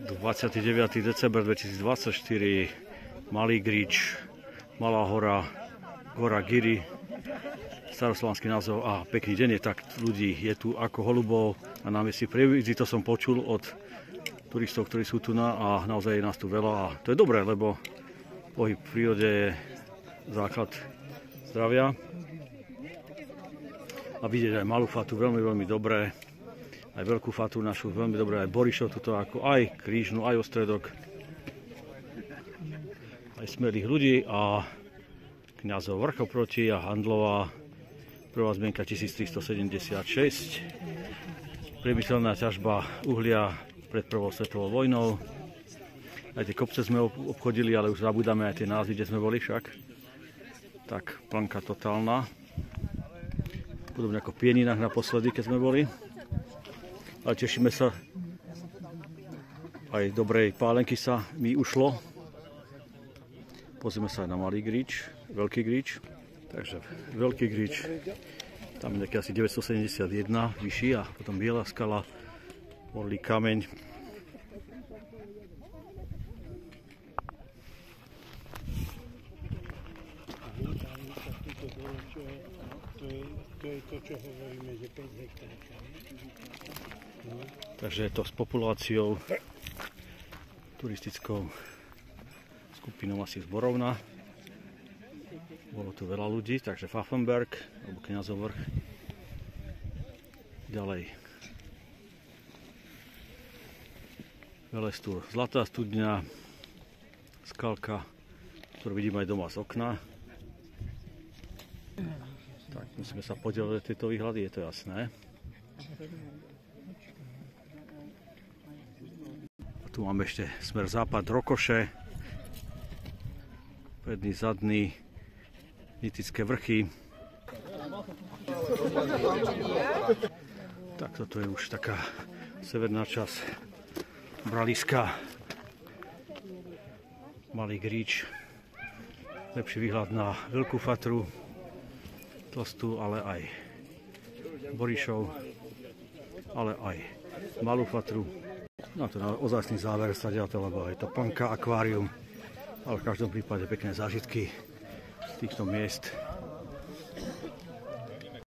29. december 2024, Malý Grič, Malá hora, Gora Giri, staroslovanský názov a pekný deň je, tak ľudí je tu ako holubov na námestí Prievidzi, to som počul od turistov, ktorí sú tu a naozaj je nás tu veľa a to je dobré, lebo pohyb v prírode je základ zdravia. A vidieť aj Malú Fatu veľmi, veľmi dobré, aj Veľkú Fatu našu veľmi dobré, aj Borišov tuto ako aj Krížnu, aj Ostredok, aj smelých ľudí a Kňazov Vrch oproti a Handlová, prvá zmienka 1376, priemyselná ťažba uhlia pred prvou svetovou vojnou. Aj tie kopce sme obchodili, ale už zabudáme aj tie názvy, kde sme boli však. Tak, planka totálna. Podobne ako v Pieninách naposledy, keď sme boli. Ale tešíme sa. Aj dobrej pálenky sa mi ušlo. Pozrieme sa aj na Malý Grič, Veľký Grič. Takže Veľký Grič, tam je nejaký asi 971 vyšší a potom Biela skala, Orlý kameň. To je to, čo hovoríme, že 5 hektárov. Takže je to s populáciou turistickou skupinou asi z Borovna. Bolo tu veľa ľudí, takže Pfaffenberg, alebo Kňazov Vrch. Ďalej. Velestúr, Zlatá studňa, skalka, ktorú vidím aj doma z okna. Tak, musíme sa podeliť tieto výhľady, je to jasné. A tu máme ešte smer západ Rokoše, predný, zadný, Nitické vrchy. Tak toto je už taká severná časť Braliska, Malý Grič, lepší výhľad na Veľkú Fatru, Tlstú, ale aj Borišov, ale aj Malú Fatru. No to je ozajstný záver stadiaľ, lebo je to plnka akvárium, ale v každom prípade pekné zážitky z týchto miest.